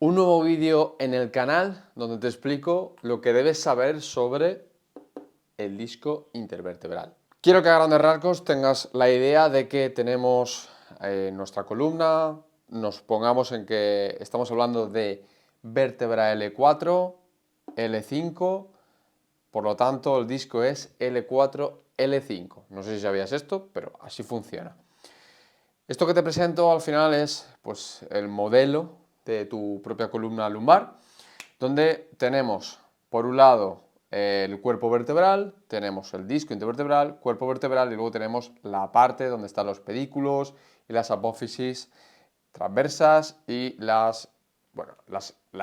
Un nuevo vídeo en el canal donde te explico lo que debes saber sobre el disco intervertebral. Quiero que a grandes rasgos tengas la idea de que tenemos nuestra columna, nos pongamos en que estamos hablando de vértebra L4, L5, por lo tanto el disco es L4, L5. No sé si sabías esto, pero así funciona. Esto que te presento al final es pues, el modelo de tu propia columna lumbar, donde tenemos por un lado el cuerpo vertebral, tenemos el disco intervertebral, cuerpo vertebral y luego tenemos la parte donde están los pedículos y las apófisis transversas y la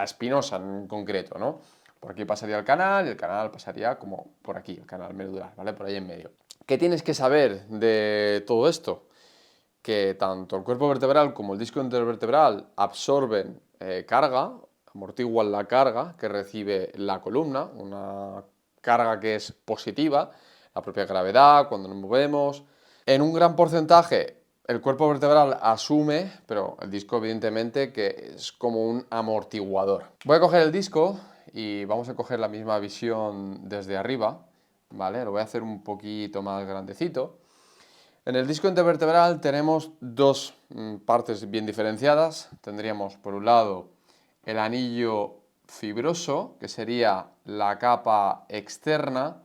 espinosa en concreto, ¿no? Por aquí pasaría el canal y el canal pasaría como por aquí, el canal medular, ¿vale? Por ahí en medio. ¿Qué tienes que saber de todo esto? Que tanto el cuerpo vertebral como el disco intervertebral absorben carga, amortiguan la carga que recibe la columna, una carga que es positiva, la propia gravedad, cuando nos movemos. En un gran porcentaje el cuerpo vertebral asume, pero el disco evidentemente que es como un amortiguador. Voy a coger el disco y vamos a coger la misma visión desde arriba, ¿vale? Lo voy a hacer un poquito más grandecito. En el disco intervertebral tenemos dos partes bien diferenciadas. Tendríamos por un lado el anillo fibroso, que sería la capa externa,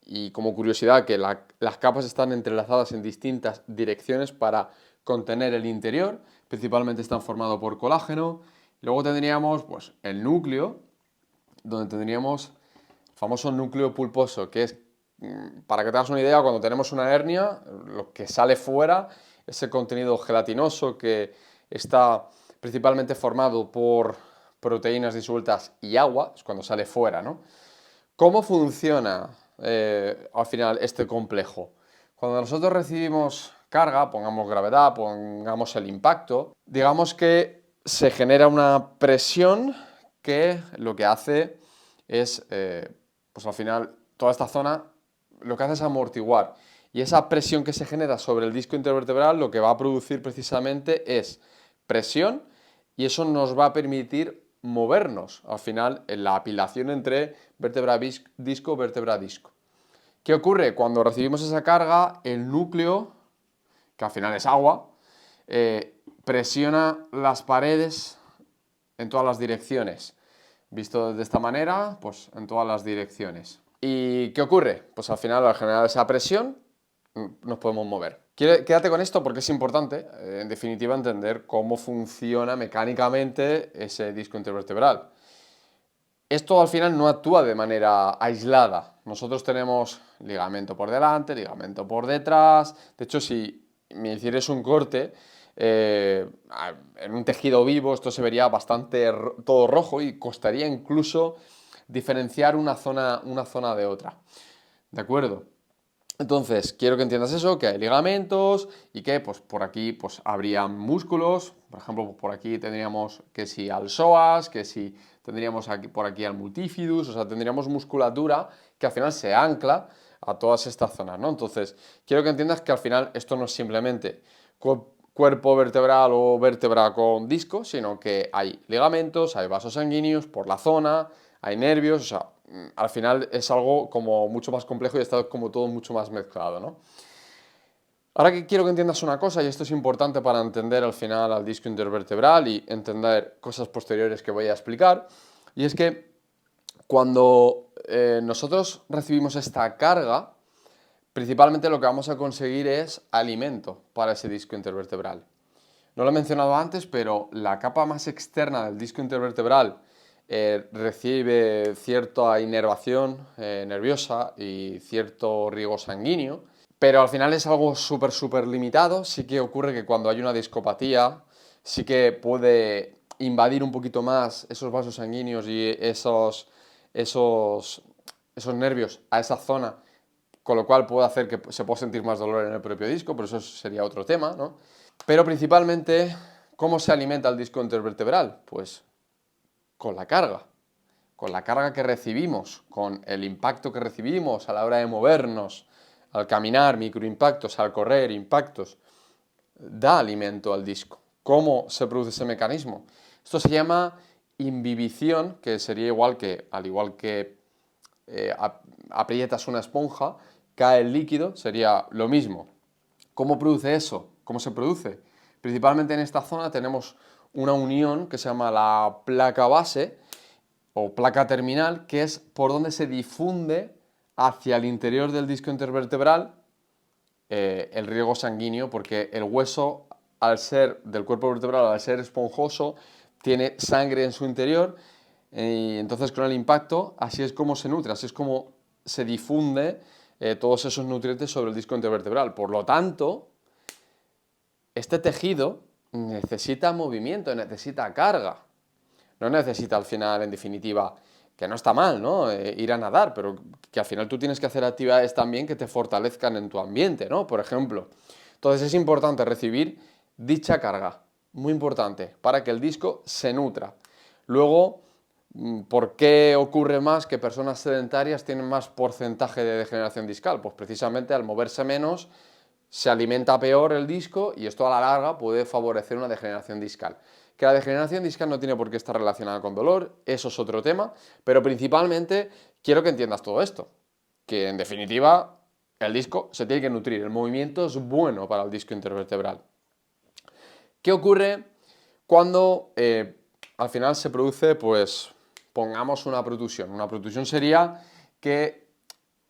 y como curiosidad que las capas están entrelazadas en distintas direcciones para contener el interior, principalmente están formados por colágeno. Luego tendríamos pues, el núcleo, donde tendríamos el famoso núcleo pulposo, que es, para que te hagas una idea, cuando tenemos una hernia, lo que sale fuera, ese contenido gelatinoso que está principalmente formado por proteínas disueltas y agua, es cuando sale fuera, ¿no? ¿Cómo funciona al final este complejo? Cuando nosotros recibimos carga, pongamos gravedad, pongamos el impacto, digamos que se genera una presión que lo que hace es, pues al final, toda esta zona lo que hace es amortiguar. Y esa presión que se genera sobre el disco intervertebral lo que va a producir precisamente es presión y eso nos va a permitir movernos al final en la apilación entre vértebra-disco, vértebra-disco. ¿Qué ocurre? Cuando recibimos esa carga, el núcleo, que al final es agua, presiona las paredes en todas las direcciones. Visto de esta manera, pues en todas las direcciones. ¿Y qué ocurre? Pues al final, al generar esa presión, nos podemos mover. Quédate con esto porque es importante, en definitiva, entender cómo funciona mecánicamente ese disco intervertebral. Esto al final no actúa de manera aislada. Nosotros tenemos ligamento por delante, ligamento por detrás. De hecho, si me hicieras un corte en un tejido vivo, esto se vería bastante todo rojo y costaría incluso diferenciar una zona de otra. ¿De acuerdo? Entonces, quiero que entiendas eso, que hay ligamentos y que pues, por aquí pues, habría músculos. Por ejemplo, pues, por aquí tendríamos que si al psoas, que si tendríamos aquí, por aquí al multifidus, o sea, tendríamos musculatura que al final se ancla a todas estas zonas, ¿no? Entonces, quiero que entiendas que al final esto no es simplemente cuerpo vertebral o vértebra con disco, sino que hay ligamentos, hay vasos sanguíneos por la zona, hay nervios, o sea, al final es algo como mucho más complejo y está como todo mucho más mezclado, ¿no? Ahora que quiero que entiendas una cosa, y esto es importante para entender al final al disco intervertebral y entender cosas posteriores que voy a explicar, y es que cuando nosotros recibimos esta carga, principalmente lo que vamos a conseguir es alimento para ese disco intervertebral. No lo he mencionado antes, pero la capa más externa del disco intervertebral recibe cierta inervación nerviosa y cierto riego sanguíneo, pero al final es algo súper limitado. Sí que ocurre que cuando hay una discopatía, sí que puede invadir un poquito más esos vasos sanguíneos y esos nervios a esa zona, con lo cual puede hacer que se pueda sentir más dolor en el propio disco, pero eso sería otro tema, ¿no? Pero principalmente, ¿cómo se alimenta el disco intervertebral? Pues con la carga que recibimos, con el impacto que recibimos a la hora de movernos, al caminar, microimpactos, al correr, impactos, da alimento al disco. ¿Cómo se produce ese mecanismo? Esto se llama imbibición, que sería igual que, al igual que aprietas una esponja, cae el líquido, sería lo mismo. ¿Cómo produce eso? ¿Cómo se produce? Principalmente en esta zona tenemos una unión que se llama la placa base o placa terminal, que es por donde se difunde hacia el interior del disco intervertebral el riego sanguíneo, porque el hueso, al ser del cuerpo vertebral, al ser esponjoso, tiene sangre en su interior y entonces con el impacto así es como se nutre, así es como se difunde todos esos nutrientes sobre el disco intervertebral. Por lo tanto, este tejido necesita movimiento, necesita carga. No necesita al final, en definitiva, que no está mal, ¿no? Ir a nadar, pero que al final tú tienes que hacer actividades también que te fortalezcan en tu ambiente, ¿no? Por ejemplo. Entonces es importante recibir dicha carga, muy importante, para que el disco se nutra. Luego, ¿por qué ocurre más que personas sedentarias tienen más porcentaje de degeneración discal? Pues precisamente al moverse menos se alimenta peor el disco y esto a la larga puede favorecer una degeneración discal. Que la degeneración discal no tiene por qué estar relacionada con dolor, eso es otro tema, pero principalmente quiero que entiendas todo esto, que en definitiva el disco se tiene que nutrir, el movimiento es bueno para el disco intervertebral. ¿Qué ocurre cuando al final se produce, pues, pongamos una protusión? Una protusión sería que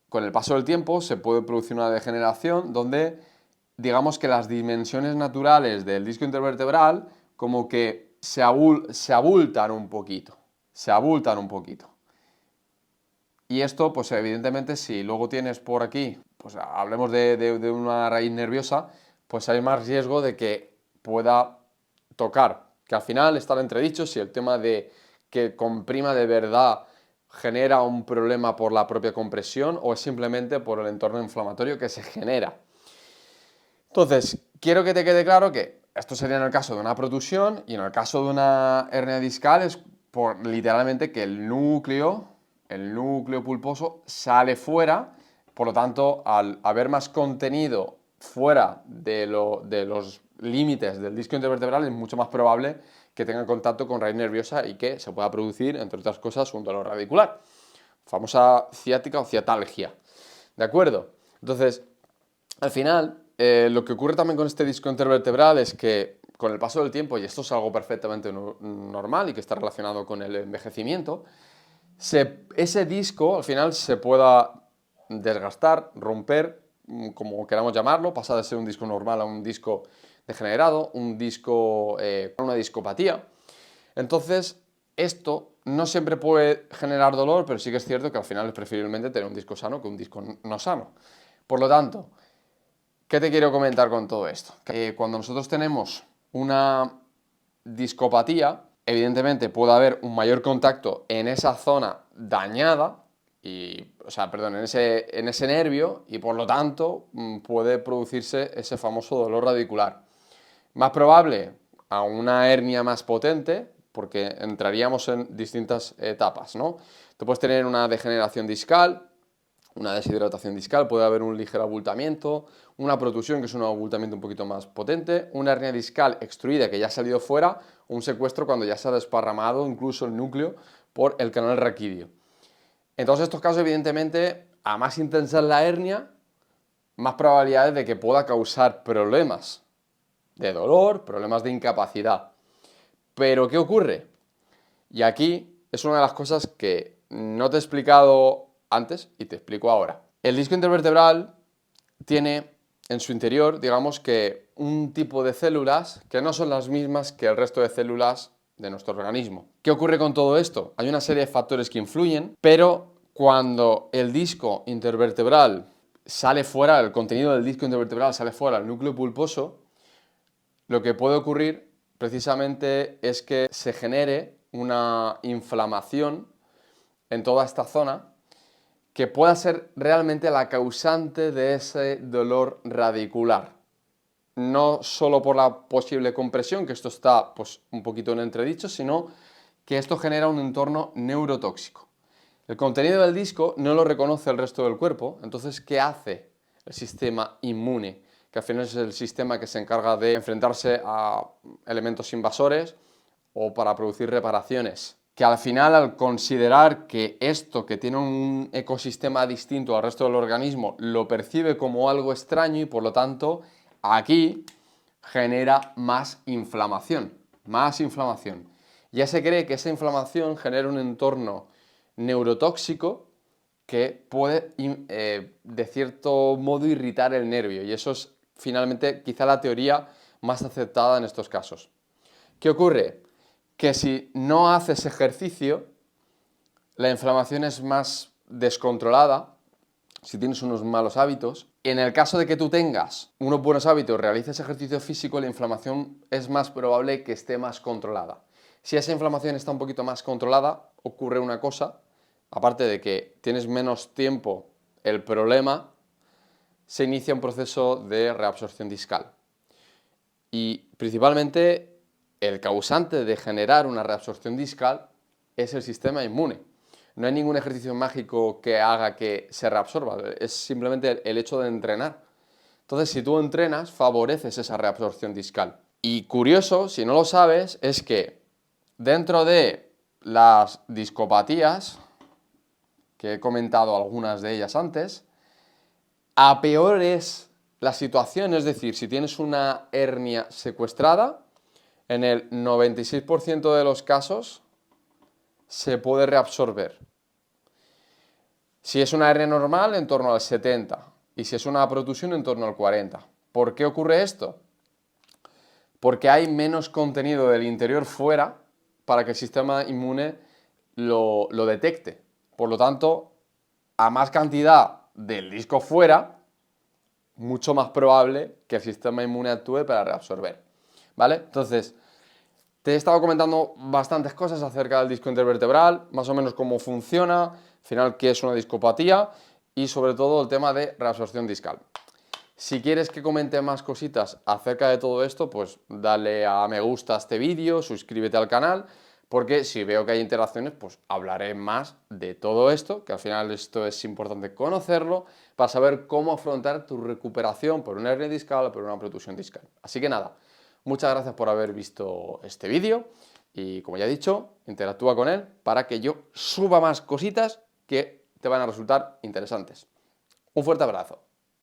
con el paso del tiempo se puede producir una degeneración donde digamos que las dimensiones naturales del disco intervertebral como que se abultan un poquito, Y esto, pues evidentemente, si luego tienes por aquí, pues hablemos de una raíz nerviosa, pues hay más riesgo de que pueda tocar, que al final está el entredicho si el tema de que comprima de verdad genera un problema por la propia compresión o es simplemente por el entorno inflamatorio que se genera. Entonces, quiero que te quede claro que esto sería en el caso de una protusión y en el caso de una hernia discal es por literalmente que el núcleo pulposo sale fuera, por lo tanto, al haber más contenido fuera de los límites del disco intervertebral es mucho más probable que tenga contacto con raíz nerviosa y que se pueda producir, entre otras cosas, un dolor radicular, famosa ciática o ciatalgia. ¿De acuerdo? Entonces, al final, lo que ocurre también con este disco intervertebral es que con el paso del tiempo, y esto es algo perfectamente normal y que está relacionado con el envejecimiento, ese disco al final se pueda desgastar, romper, como queramos llamarlo, pasa de ser un disco normal a un disco degenerado, un disco con una discopatía. Entonces, esto no siempre puede generar dolor, pero sí que es cierto que al final es preferiblemente tener un disco sano que un disco no sano. Por lo tanto, ¿qué te quiero comentar con todo esto? Que cuando nosotros tenemos una discopatía, evidentemente puede haber un mayor contacto en esa zona dañada, en ese nervio, y por lo tanto puede producirse ese famoso dolor radicular. Más probable a una hernia más potente, porque entraríamos en distintas etapas, ¿no? Tú puedes tener una degeneración discal, una deshidratación discal, puede haber un ligero abultamiento, una protusión que es un abultamiento un poquito más potente, una hernia discal extruida que ya ha salido fuera, un secuestro cuando ya se ha desparramado incluso el núcleo por el canal raquídeo. En todos estos casos, evidentemente, a más intensa es la hernia, más probabilidades de que pueda causar problemas de dolor, problemas de incapacidad. Pero, ¿qué ocurre? Y aquí es una de las cosas que no te he explicado antes y te explico ahora. El disco intervertebral tiene en su interior, digamos que un tipo de células que no son las mismas que el resto de células de nuestro organismo. ¿Qué ocurre con todo esto? Hay una serie de factores que influyen, pero cuando el disco intervertebral sale fuera, el contenido del disco intervertebral sale fuera, el núcleo pulposo, lo que puede ocurrir precisamente es que se genere una inflamación en toda esta zona que pueda ser realmente la causante de ese dolor radicular. No solo por la posible compresión, que esto está pues, un poquito en entredicho, sino que esto genera un entorno neurotóxico. El contenido del disco no lo reconoce el resto del cuerpo, entonces, ¿qué hace el sistema inmune? que al final es el sistema que se encarga de enfrentarse a elementos invasores o para producir reparaciones. Que al final, al considerar que esto, que tiene un ecosistema distinto al resto del organismo, lo percibe como algo extraño y por lo tanto aquí genera más inflamación. Ya se cree que esa inflamación genera un entorno neurotóxico que puede, de cierto modo, irritar el nervio. Y eso es finalmente quizá la teoría más aceptada en estos casos. ¿Qué ocurre? Que si no haces ejercicio, la inflamación es más descontrolada, si tienes unos malos hábitos. En el caso de que tú tengas unos buenos hábitos, realices ejercicio físico, la inflamación es más probable que esté más controlada. Si esa inflamación está un poquito más controlada, ocurre una cosa, aparte de que tienes menos tiempo, el problema, se inicia un proceso de reabsorción discal. Y principalmente el causante de generar una reabsorción discal es el sistema inmune. No hay ningún ejercicio mágico que haga que se reabsorba, es simplemente el hecho de entrenar. Entonces, si tú entrenas, favoreces esa reabsorción discal. Y curioso, si no lo sabes, es que dentro de las discopatías, que he comentado algunas de ellas antes, a peor es la situación, es decir, si tienes una hernia secuestrada, en el 96% de los casos se puede reabsorber. Si es una hernia normal, en torno al 70%, y si es una protusión, en torno al 40%. ¿Por qué ocurre esto? Porque hay menos contenido del interior fuera para que el sistema inmune lo detecte. Por lo tanto, a más cantidad del disco fuera, mucho más probable que el sistema inmune actúe para reabsorber. ¿Vale? Entonces, te he estado comentando bastantes cosas acerca del disco intervertebral, más o menos cómo funciona, al final qué es una discopatía y sobre todo el tema de reabsorción discal. Si quieres que comente más cositas acerca de todo esto, pues dale a me gusta a este vídeo, suscríbete al canal, porque si veo que hay interacciones, pues hablaré más de todo esto, que al final esto es importante conocerlo, para saber cómo afrontar tu recuperación por una hernia discal o por una protusión discal. Así que nada, muchas gracias por haber visto este vídeo y como ya he dicho, interactúa con él para que yo suba más cositas que te van a resultar interesantes. Un fuerte abrazo.